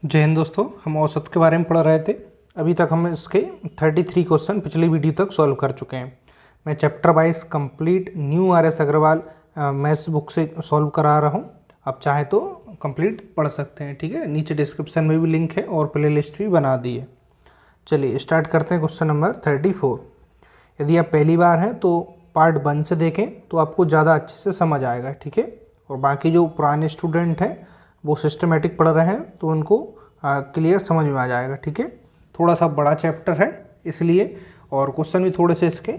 जय हिंद दोस्तों। हम औसत के बारे में पढ़ रहे थे। अभी तक हम इसके 33 क्वेश्चन पिछली वीडियो तक सॉल्व कर चुके हैं। मैं chapter wise complete new R S. Agarwal maths book से सॉल्व करा रहा हूं। आप चाहें तो कंप्लीट पढ़ सकते हैं, ठीक है। नीचे डिस्क्रिप्शन में भी लिंक है और प्ले लिस्ट भी बना दी है। चलिए स्टार्ट करते हैं क्वेश्चन नंबर 34। यदि आप पहली बार हैं तो पार्ट 1 से देखें तो आपको ज़्यादा अच्छे से समझ आएगा, ठीक है। और बाकी जो पुराने स्टूडेंट हैं वो सिस्टमेटिक पढ़ रहे हैं तो उनको क्लियर समझ में आ जाएगा, ठीक है। थोड़ा सा बड़ा चैप्टर है इसलिए, और क्वेश्चन भी थोड़े से इसके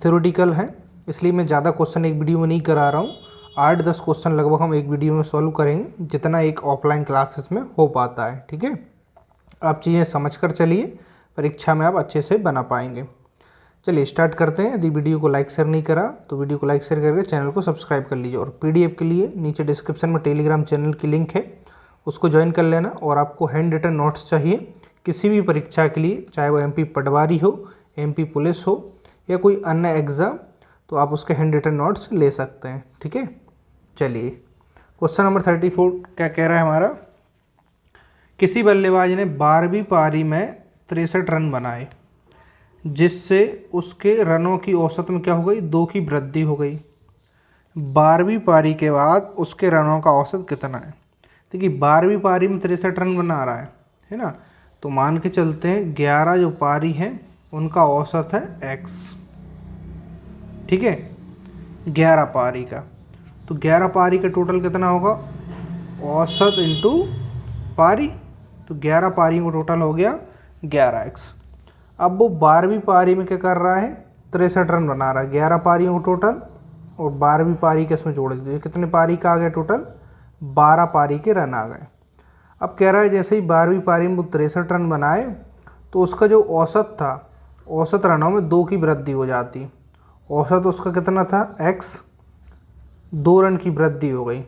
थ्योरेटिकल हैं, इसलिए मैं ज़्यादा क्वेश्चन एक वीडियो में नहीं करा रहा हूँ। 8-10 क्वेश्चन लगभग हम एक वीडियो में सॉल्व करेंगे, जितना एक ऑफलाइन क्लासेस में हो पाता है, ठीक है। आप चीज़ें समझ कर चलिए, परीक्षा में आप अच्छे से बना पाएंगे। चलिए स्टार्ट करते हैं। यदि वीडियो को लाइक शेयर नहीं करा तो वीडियो को लाइक शेयर करके चैनल को सब्सक्राइब कर लीजिए। और पीडीएफ के लिए नीचे डिस्क्रिप्शन में टेलीग्राम चैनल की लिंक है, उसको ज्वाइन कर लेना। और आपको हैंड रिटन नोट्स चाहिए किसी भी परीक्षा के लिए, चाहे वो एमपी पटवारी हो, एमपी पुलिस हो या कोई अन्य एग्ज़ाम, तो आप उसके हैंड रिटन नोट्स ले सकते हैं, ठीक है। चलिए क्वेश्चन नंबर 34 क्या कह रहा है हमारा। किसी बल्लेबाज ने 12वीं पारी में 63 रन बनाए, जिससे उसके रनों की औसत में क्या हो गई, 2 की वृद्धि हो गई। 12वीं पारी के बाद उसके रनों का औसत कितना है। देखिए 12वीं पारी में 63 रन बना रहा है ना। तो मान के चलते हैं 11 जो पारी हैं उनका औसत है x, ठीक है। 11 पारी का, तो 11 पारी का टोटल कितना होगा, औसत इंटू पारी। तो 11 पारी का टोटल हो गया 11x। अब वो 12वीं पारी में क्या कर रहा है, 63 रन बना रहा है। 11 पारियों को टोटल और 12वीं पारी के इसमें जोड़ दीजिए, कितने पारी का आ गया टोटल, 12 पारी के रन आ गए। अब कह रहा है जैसे ही 12वीं पारी में वो 63 रन बनाए तो उसका जो औसत था, औसत रनों में 2 की वृद्धि हो जाती। औसत उसका कितना था x, 2 रन की वृद्धि हो गई।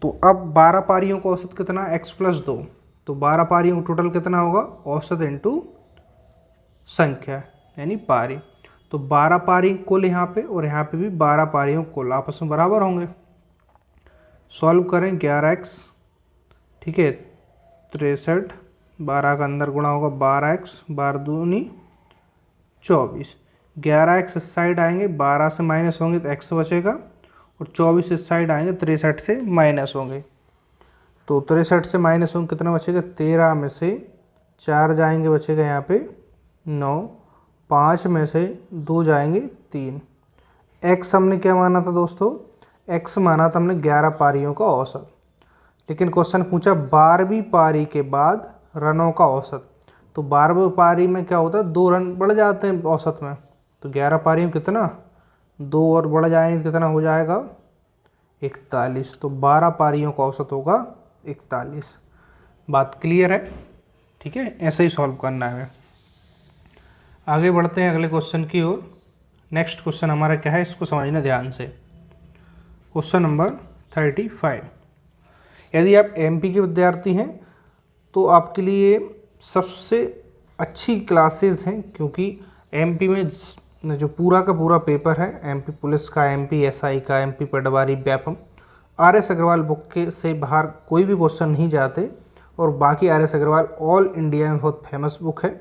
तो अब 12 पारियों का औसत कितना, x + 2। तो 12 पारियों का टोटल कितना होगा, औसत इंटू संख्या यानी पारी। तो 12 पारी कुल यहाँ पे और यहाँ पे भी 12 पारियों कुल आपस में बराबर होंगे। सॉल्व करें 11x, ठीक है। 63, 12 का अंदर गुणा होगा 12x, 12 दूनी 24। 11x इस साइड आएंगे, 12 से माइनस होंगे तो x बचेगा, और 24 इस साइड आएंगे 63 से माइनस होंगे। तो 63 से माइनस होंगे कितना बचेगा, 13 में से 4 जाएंगे बचेगा यहाँ पे 9, 5 में से 2 जाएंगे 3। x हमने क्या माना था दोस्तों, x माना था हमने 11 पारियों का औसत। लेकिन क्वेश्चन पूछा 12वीं पारी के बाद रनों का औसत। तो 12वीं पारी में क्या होता है, 2 रन बढ़ जाते हैं औसत में। तो 11 पारी में कितना, 2 और बढ़ जाएंगे, कितना हो जाएगा 41। तो 12 पारियों का औसत होगा 41। बात क्लियर है, ठीक है। ऐसे ही सॉल्व करना है। आगे बढ़ते हैं अगले क्वेश्चन की ओर। नेक्स्ट क्वेश्चन हमारा क्या है, इसको समझना ध्यान से। Question number 35। यदि आप एमपी के विद्यार्थी हैं तो आपके लिए सबसे अच्छी क्लासेस हैं, क्योंकि एमपी में जो पूरा का पूरा पेपर है, एमपी पुलिस का, एमपी एसआई का, एमपी पटवारी, व्यापम, आर.एस. अग्रवाल बुक के से बाहर कोई भी क्वेश्चन नहीं जाते। और बाकी आर.एस. अग्रवाल ऑल इंडिया में बहुत फेमस बुक है।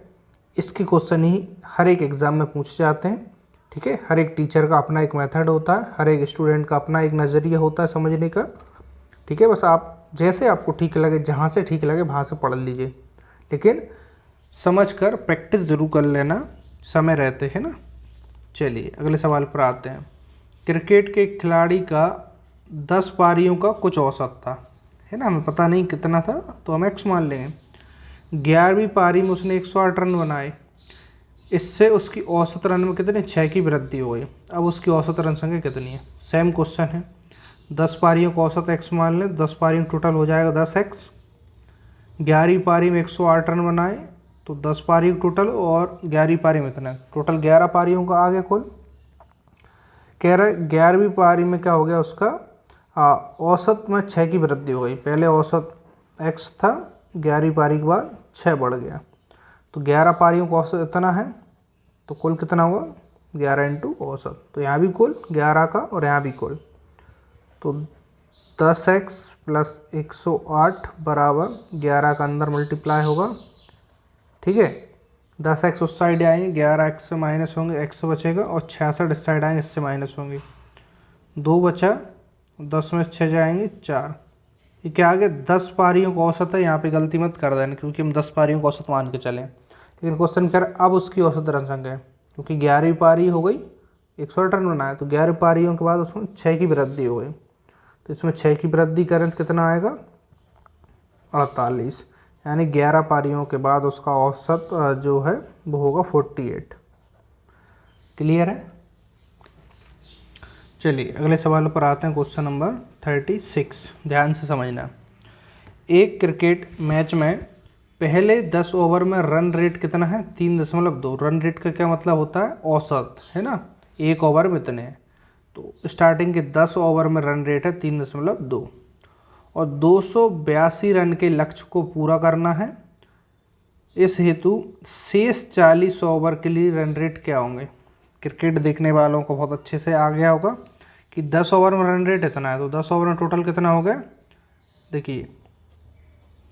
इसके क्वेश्चन ही हर एक एग्ज़ाम में पूछे जाते हैं, ठीक है। हर एक टीचर का अपना एक मेथड होता है, हर एक स्टूडेंट का अपना एक नज़रिया होता है समझने का, ठीक है। बस आप जैसे आपको ठीक लगे, जहाँ से ठीक लगे वहाँ से पढ़ लीजिए, लेकिन समझ कर प्रैक्टिस ज़रूर कर लेना समय रहते हैं ना। चलिए अगले सवाल पर आते हैं। क्रिकेट के खिलाड़ी का 10 पारियों का कुछ औसत था, है ना। हमें पता नहीं कितना था तो हम x मान लेंगे। 11वीं पारी में उसने 108 रन बनाए, इससे उसकी औसत रन में कितने, 6 की वृद्धि हो गई। अब उसकी औसत रन संख्या कितनी है, सेम क्वेश्चन है। 10 पारियों का औसत x मान लें, 10 पारियों टोटल हो जाएगा 10x। 11वीं पारी में 108 रन बनाए तो 10 पारी टोटल, और 11वीं पारी में इतना टोटल 11 पारियों का आगे कुल। कह रहा है 11वीं पारी में क्या हो गया, उसका औसत में 6 की वृद्धि हो गई। पहले औसत x था, 11वीं पारी के बाद 6 बढ़ गया। तो 11 पारियों का औसत इतना है, तो कुल कितना हुआ 11 इंटू औसत। तो यहाँ भी कुल 11 का और यहाँ भी कुल, तो 10x प्लस 108 बराबर 11 का अंदर मल्टीप्लाई होगा, ठीक है। 10x उस साइड आएंगे, 11x से माइनस होंगे, x बचेगा और 66 इस साइड आएंगे, इससे माइनस होंगे, 2 बचा, 10 में 6 जाएंगे 4। ये क्या आ गया, 10 पारियों का औसत है। यहाँ पे गलती मत कर देना क्योंकि हम 10 पारियों का औसत मान के चलें, लेकिन क्वेश्चन कर अब उसकी औसत रन संख्या है, क्योंकि 11वीं पारी हो गई, 108 रन बनाया, तो 11 पारियों के बाद उसमें 6 की वृद्धि हो गई, तो इसमें 6 की वृद्धि करें तो कितना आएगा, 48, यानी 11 पारियों के बाद उसका औसत जो है वो होगा 48। क्लियर है। चलिए अगले सवाल पर आते हैं, क्वेश्चन नंबर 36। ध्यान से समझना। एक क्रिकेट मैच में पहले 10 ओवर में रन रेट कितना है, 3.2। रन रेट का क्या मतलब होता है, औसत, है ना। एक ओवर में इतने हैं, तो स्टार्टिंग के 10 ओवर में रन रेट है 3.2 और 282 रन के लक्ष्य को पूरा करना है। इस हेतु शेष 40 ओवर के लिए रन रेट क्या होंगे। क्रिकेट देखने वालों को बहुत अच्छे से आ गया होगा कि 10 ओवर में रन रेट इतना है, तो 10 ओवर में टोटल कितना हो गया, देखिए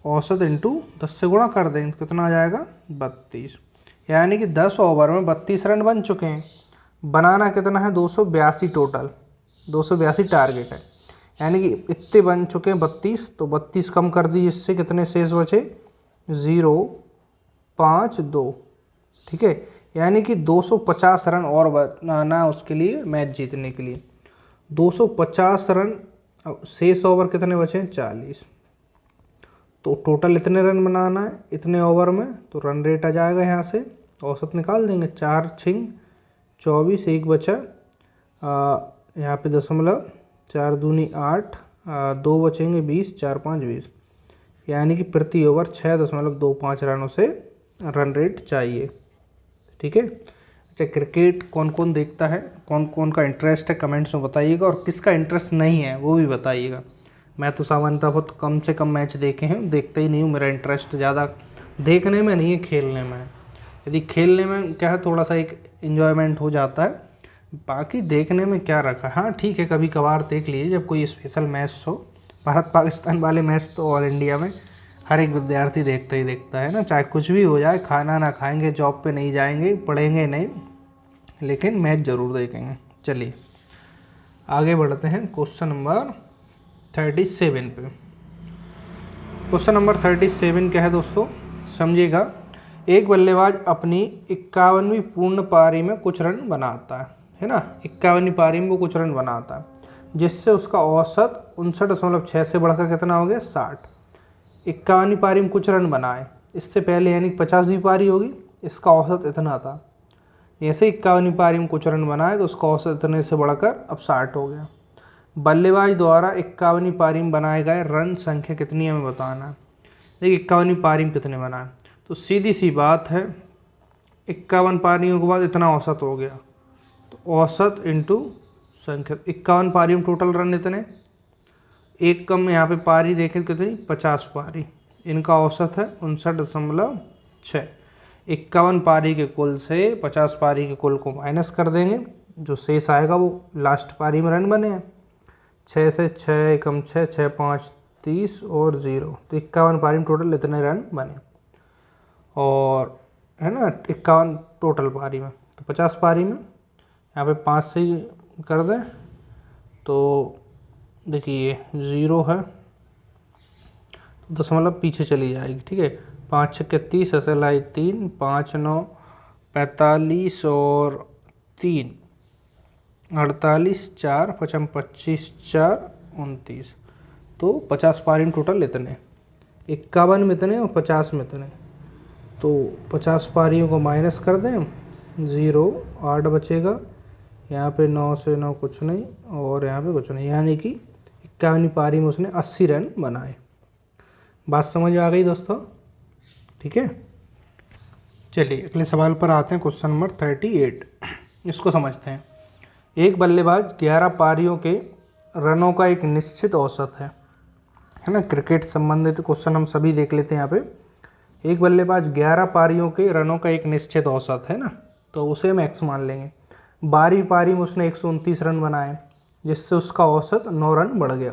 औसत इंटू 10 से गुणा कर दें, कितना आ जाएगा 32, यानी कि 10 ओवर में 32 रन बन चुके हैं। बनाना कितना है, 282 टोटल, 282 टारगेट है, यानी कि इतने बन चुके हैं 32, तो 32 कम कर दीजिए, इससे कितने शेष बचे, 0, 5, 2, ठीक है। यानी कि 250 रन और बनाना उसके लिए, मैच जीतने के लिए 250 रन। शेष ओवर कितने बचे हैं, 40, तो टोटल इतने रन बनाना है इतने ओवर में, तो रन रेट आ जाएगा, यहाँ से औसत निकाल देंगे, 4 6 24, एक बचा, यहाँ पे दशमलव, 4 दूनी 8, 2 बचेंगे 20, 4 5 20, यानी कि प्रति ओवर 6.25 रनों से रन रेट चाहिए, ठीक है। अच्छा, क्रिकेट कौन कौन देखता है, कौन कौन का इंटरेस्ट है, कमेंट्स में बताइएगा, और किसका इंटरेस्ट नहीं है वो भी बताइएगा। मैं तो सामान्यतः बहुत कम से कम मैच देखे हैं, देखता ही नहीं हूँ, मेरा इंटरेस्ट ज़्यादा देखने में नहीं है, खेलने में है। यदि खेलने में क्या है, थोड़ा सा एक इन्जॉयमेंट हो जाता है, बाकी देखने में क्या रखा। हाँ ठीक है, कभी कभार देख लीजिए जब कोई स्पेशल मैच हो। भारत पाकिस्तान वाले मैच तो ऑल इंडिया में हर एक विद्यार्थी देखता ही देखता है ना, चाहे कुछ भी हो जाए, खाना ना खाएंगे, जॉब पे नहीं जाएंगे, पढ़ेंगे नहीं, लेकिन मैच ज़रूर देखेंगे। चलिए आगे बढ़ते हैं क्वेश्चन नंबर 37 पे। क्वेश्चन नंबर 37 क्या है दोस्तों, समझिएगा। एक बल्लेबाज अपनी 51वीं पूर्ण पारी में कुछ रन बनाता है ना, 51वीं पारी में वो कुछ रन बनाता है, जिससे उसका औसत 59.6 से बढ़कर कितना हो गया, 60। 51वीं पारी में कुछ रन बनाए, इससे पहले यानी 50वीं पारी होगी, इसका औसत इतना था। ऐसे 51वीं पारी में कुछ रन बनाए तो उसका औसत इतने से बढ़कर अब 60 हो गया। बल्लेबाज द्वारा 51वीं पारी में बनाए गए रन संख्या कितनी हमें बताना है। देखिए 51वीं पारी में कितने बनाए, तो सीधी सी बात है, 51 पारियों के बाद इतना औसत हो गया, तो औसत इंटू संख्या, 51 पारी में टोटल रन इतने, एक कम यहाँ पे पारी देखें कितनी, 50 पारी, इनका औसत है 59.6। 51 पारी के कुल से 50 पारी के कुल को माइनस कर देंगे, जो शेष आएगा वो लास्ट पारी में रन बने हैं। 6 से 6 कम 6, 6 5 30 और 0, तो 51 पारी में टोटल इतने रन बने, और है ना 51 टोटल पारी में, तो 50 पारी में यहाँ पे 5 से ही कर दें, तो देखिए 0 है, तो दशमलव पीछे चली जाएगी, ठीक है। 5 6 30, SLI 3, 5 9 45 और 3 48, 4 5 25, 4 29, तो 50 पारी में टोटल इतने, 51 में इतने और 50 में इतने, तो 50 पारियों को माइनस कर दें, 0 8 बचेगा, यहाँ पे 9 से 9 कुछ नहीं, और यहाँ पे कुछ नहीं, यानी कि 51वीं पारी में उसने 80 रन बनाए। बात समझ आ गई दोस्तों, ठीक है। चलिए अगले सवाल पर आते हैं, क्वेश्चन नंबर 38। इसको समझते हैं। एक बल्लेबाज 11 पारियों के रनों का एक निश्चित औसत है ना। क्रिकेट संबंधित क्वेश्चन हम सभी देख लेते हैं यहाँ पे। एक बल्लेबाज 11 पारियों के रनों का एक निश्चित औसत है ना, तो उसे हम एक्स मान लेंगे। 12वीं पारी में उसने 129 रन बनाए, जिससे उसका औसत 9 रन बढ़ गया,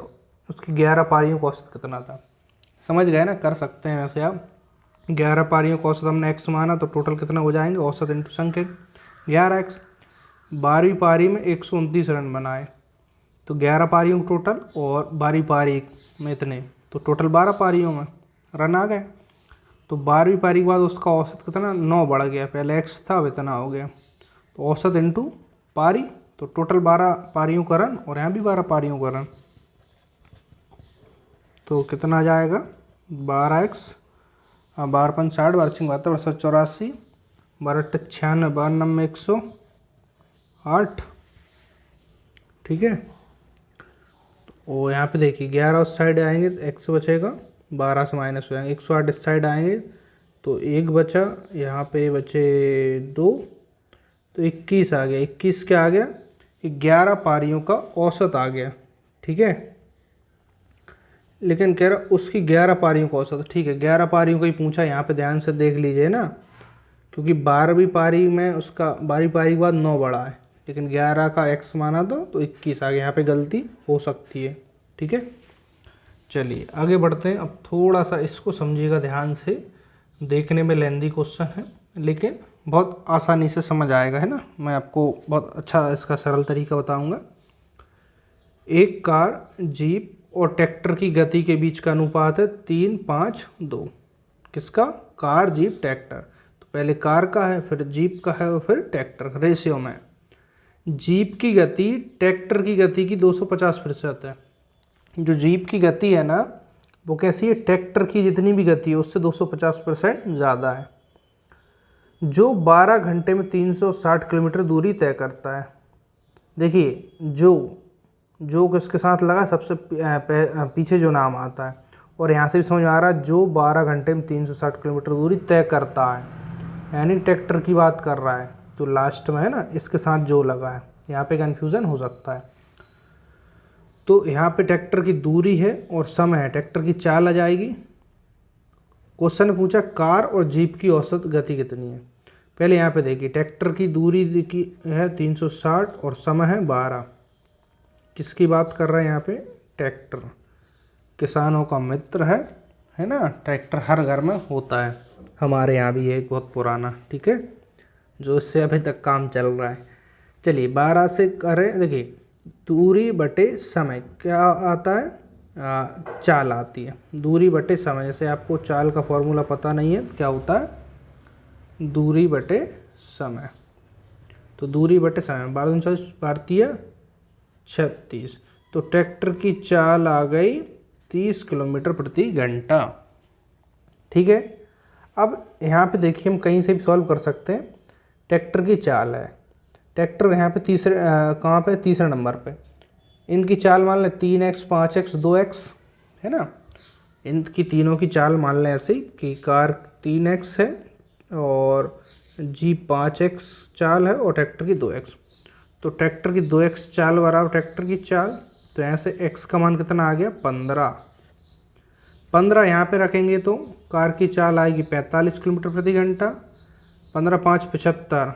उसकी 11 पारियों का औसत कितना था। समझ गए ना, कर सकते हैं वैसे आप। 11 पारियों का औसत हमने x माना तो टोटल कितना हो जाएंगे, औसत इंटू संख्या 11x। 12वीं पारी में 129 रन बनाए तो 11 पारियों टोटल, और 12वीं पारी में इतने, तो टोटल 12 पारियों में रन आ गए। तो 12वीं पारी के बाद उसका औसत कितना 9 बढ़ गया, पहले x था अब इतना हो गया, तो औसत इंटू पारी, तो टोटल 12 पारियों का रन और यहाँ भी 12 पारियों का रन, तो कितना आ जाएगा 12x, 12 पंच 60, 12 छः 72, 1284, 12 अट्ठ 96, 92 108, ठीक है। और यहाँ पे देखिए 11 उस साइड आएंगे तो x बचेगा, 12 से माइनस हो जाएंगे, 108 इस साइड आएंगे तो 1 बचा, यहाँ पे बचे 2, तो 21 आ गया। 21 क्या आ गया, 11 पारियों का औसत आ गया, ठीक है। लेकिन कह रहा उसकी 11 पारियों का औसत, ठीक है 11 पारियों का ही पूछा, यहाँ पे ध्यान से देख लीजिए ना, क्योंकि 12वीं पारी में उसका 12वीं पारी के बाद 9 बढ़ा है, लेकिन 11 का x माना तो 21 आ गया, यहाँ पे गलती हो सकती है, ठीक है। चलिए आगे बढ़ते हैं। अब थोड़ा सा इसको समझिएगा ध्यान से, देखने में लेंदी क्वेश्चन है लेकिन बहुत आसानी से समझ आएगा, है ना। मैं आपको बहुत अच्छा इसका सरल तरीका बताऊंगा। एक कार, जीप और ट्रैक्टर की गति के बीच का अनुपात है 3, 5, 2। किसका, कार, जीप, ट्रैक्टर। तो पहले कार का है, फिर जीप का है और फिर ट्रैक्टर, रेशियो में। जीप की गति ट्रैक्टर की गति की 250% है। जो जीप की गति है ना वो कैसी है, ट्रैक्टर की जितनी भी गति है उससे 250% ज़्यादा है। जो 12 घंटे में 360 किलोमीटर दूरी तय करता है। देखिए जो किसके साथ लगा, सबसे पीछे जो नाम आता है, और यहाँ से भी समझ में आ रहा है जो 12 घंटे में 360 किलोमीटर दूरी तय करता है, यानी ट्रैक्टर की बात कर रहा है, जो लास्ट में है ना इसके साथ जो लगा है, यहाँ पे कन्फ्यूज़न हो सकता है। तो यहाँ पे ट्रैक्टर की दूरी है और समय है, ट्रैक्टर की चाल आ जाएगी। क्वेश्चन ने पूछा कार और जीप की औसत गति कितनी है। पहले यहाँ पे देखिए ट्रैक्टर की दूरी की है 360 और समय है 12। किसकी बात कर रहे हैं यहाँ पे, ट्रैक्टर, किसानों का मित्र है ना। ट्रैक्टर हर घर में होता है, हमारे यहाँ भी है एक बहुत पुराना, ठीक है, जो इससे अभी तक काम चल रहा है। चलिए 12 से करें, देखिए दूरी बटे समय क्या आता है, चाल आती है, दूरी बटे समय। जैसे आपको चाल का फॉर्मूला पता नहीं है क्या होता है, दूरी बटे समय। तो दूरी बटे समय 12 भारतीय 36, तो ट्रैक्टर की चाल आ गई 30 किलोमीटर प्रति घंटा, ठीक है। अब यहाँ पे देखिए हम कहीं से भी सॉल्व कर सकते हैं। ट्रैक्टर की चाल है, ट्रैक्टर यहाँ पे कहाँ पे, तीसरे नंबर पे। इनकी चाल मान लें 3x, 5x, 2x, है ना। इनकी तीनों की चाल मान लें ऐसे कि कार 3x है और जीप 5x चाल है और ट्रैक्टर की 2x। तो ट्रैक्टर की 2x चाल बराबर ट्रैक्टर की चाल, तो यहाँ से x का मान कितना आ गया 15 यहाँ पे रखेंगे तो कार की चाल आएगी 45 किलोमीटर प्रति घंटा, 15 5 75।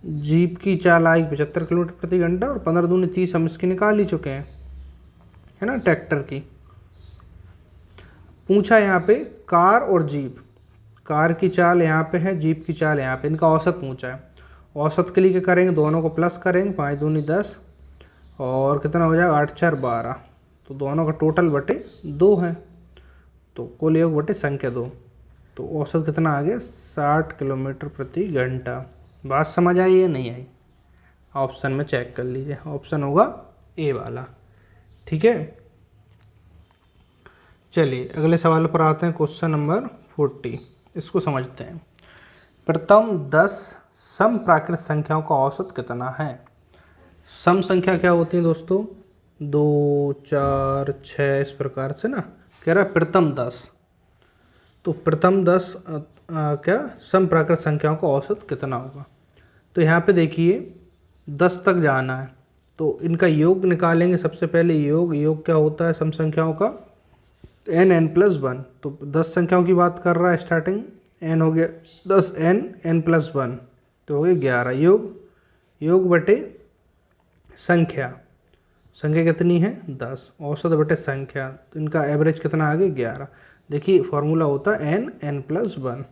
जीप की चाल आएगी 75 किलोमीटर प्रति घंटा, और 15 दूनी 30 हम इसकी निकाल ही चुके हैं, है ना, ट्रैक्टर की। पूछा यहाँ पे कार और जीप, कार की चाल यहाँ पे है, जीप की चाल यहाँ पे, इनका औसत पूछा है। औसत के लिए क्या करेंगे, दोनों को प्लस करेंगे, 5 दूनी 10 और कितना हो जाएगा 8 4 12, तो दोनों का टोटल बटे 2 है, तो कुल योग बटे संख्या 2, तो औसत कितना आ गया 60 किलोमीटर प्रति घंटा। बात समझ आई या नहीं आई, ऑप्शन में चेक कर लीजिए, ऑप्शन होगा ए वाला, ठीक है। चलिए अगले सवाल पर आते हैं, क्वेश्चन नंबर 40, इसको समझते हैं। प्रथम 10 सम प्राकृत संख्याओं का औसत कितना है। सम संख्या क्या होती है दोस्तों, 2 4 6 इस प्रकार से ना, कह रहा है प्रथम 10, तो प्रथम 10 क्या सम प्राकृत संख्याओं का औसत कितना होगा। तो यहाँ पे देखिए 10 तक जाना है तो इनका योग निकालेंगे। सबसे पहले योग क्या होता है सम संख्याओं का, n+1, तो 10 संख्याओं की बात कर रहा है, स्टार्टिंग n हो गया 10, n+1 तो हो गया 11। योग बटे संख्या, संख्या कितनी है 10, औसत बटे संख्या, तो इनका एवरेज कितना आ गया 11। देखिए फॉर्मूला होता है n+1,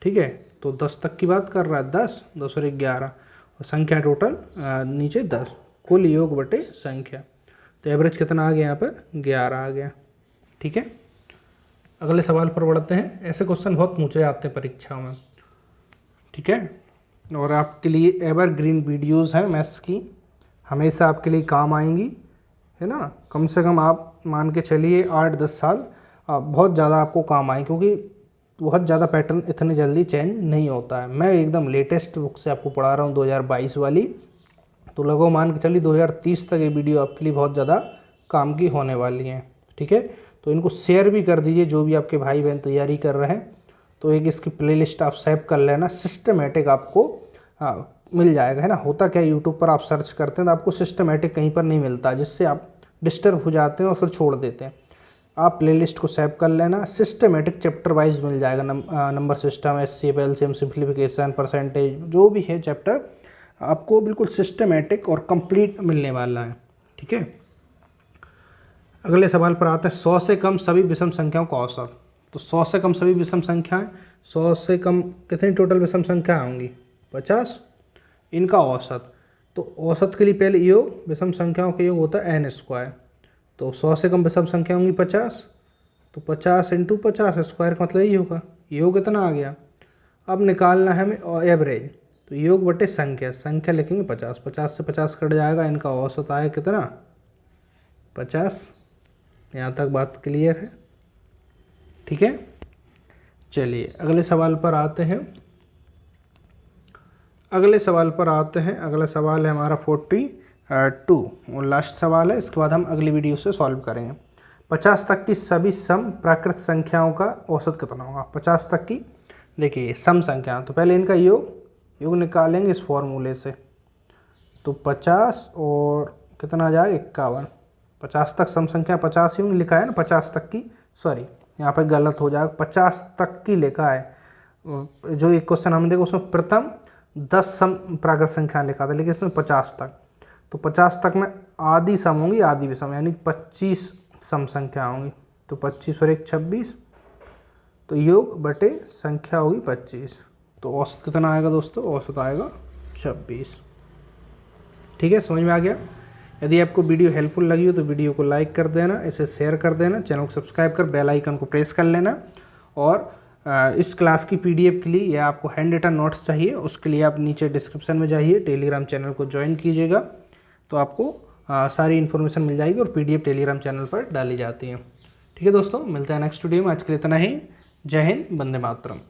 ठीक है। तो 10 तक की बात कर रहा है, 10 और 11 और संख्या टोटल नीचे 10, कुल योग बटे संख्या, तो एवरेज कितना आ गया यहाँ पर 11 आ गया, ठीक है। अगले सवाल पर बढ़ते हैं। ऐसे क्वेश्चन बहुत पूछे जाते हैं परीक्षाओं में, ठीक है। और आपके लिए एवरग्रीन वीडियोस हैं मैथ्स की, हमेशा आपके लिए काम आएंगी, है ना। कम से कम आप मान के चलिए 8-10 साल बहुत ज़्यादा आपको काम आए, क्योंकि बहुत ज़्यादा पैटर्न इतने जल्दी चेंज नहीं होता है। मैं एकदम लेटेस्ट बुक से आपको पढ़ा रहा हूँ 2022 वाली, तो लगभग मान के चलिए 2030 तक ये वीडियो आपके लिए बहुत ज़्यादा काम की होने वाली हैं, ठीक है। तो इनको शेयर भी कर दीजिए, जो भी आपके भाई बहन तैयारी कर रहे हैं, तो एक इसकी प्लेलिस्ट आप सेव कर लेना, सिस्टमेटिक आपको मिल जाएगा, है ना। होता क्या, यूट्यूब पर आप सर्च करते हैं तो आपको सिस्टमेटिक कहीं पर नहीं मिलता, जिससे आप डिस्टर्ब हो जाते हैं और फिर छोड़ देते हैं। आप प्लेलिस्ट को सेव कर लेना, सिस्टमेटिक चैप्टर वाइज मिल जाएगा, number system, HCF, LCM, simplification, percentage, जो भी है चैप्टर आपको बिल्कुल सिस्टमेटिक और कंप्लीट मिलने वाला है, ठीक है। अगले सवाल पर आते हैं। 100 से कम सभी विषम संख्याओं का औसत। तो 100 से कम सभी विषम संख्याएं, 100 से कम कितनी टोटल विषम संख्याएं होंगी 50, इनका औसत। तो औसत के लिए पहले योग, विषम संख्याओं का योग होता है n²। तो 100 से कम विषम संख्या होंगी 50, तो 50 × 50 स्क्वायर का मतलब यही होगा, योग कितना आ गया। अब निकालना है हमें एवरेज, तो योग बटे संख्या, संख्या लिखेंगे 50, 50 से 50 कट जाएगा, इनका औसत आया कितना 50। यहाँ तक बात क्लियर है, ठीक है। चलिए अगले सवाल पर आते हैं। अगला सवाल है हमारा 42 और लास्ट सवाल है, इसके बाद हम अगली वीडियो से सॉल्व करेंगे। 50 तक की सभी सम प्राकृत संख्याओं का औसत कितना होगा। 50 तक की देखिए सम संख्या, तो पहले इनका योग निकालेंगे इस फॉर्मूले से, तो 50 और कितना जाए 51। 50 तक सम संख्या 50 ही लिखा है ना, 50 तक की, सॉरी यहाँ पे गलत हो जाएगा, 50 तक की लिखा है। जो एक क्वेश्चन हम देखो उसमें प्रथम 10 सम प्राकृत संख्या लिखा था, लेकिन इसमें 50 तक, तो 50 तक में आधी सम होंगी, आधी विषम, यानी 25 सम संख्या होंगी। तो 25 और 1 26, तो योग बटे संख्या होगी 25, तो औसत कितना आएगा दोस्तों, औसत आएगा 26, ठीक है। समझ में आ गया। यदि आपको वीडियो हेल्पफुल लगी हो तो वीडियो को लाइक कर देना, इसे शेयर कर देना, चैनल को सब्सक्राइब कर बेल आइकन को प्रेस कर लेना। और इस क्लास की PDF के लिए या आपको हैंड रिटन नोट्स चाहिए, उसके लिए आप नीचे डिस्क्रिप्शन में जाइए, टेलीग्राम चैनल को ज्वाइन कीजिएगा, तो आपको सारी इन्फॉर्मेशन मिल जाएगी और PDF टेलीग्राम चैनल पर डाली जाती है, ठीक है दोस्तों। मिलते हैं नेक्स्ट वीडियो में, आज के लिए इतना ही। जय हिंद, वंदे मातरम।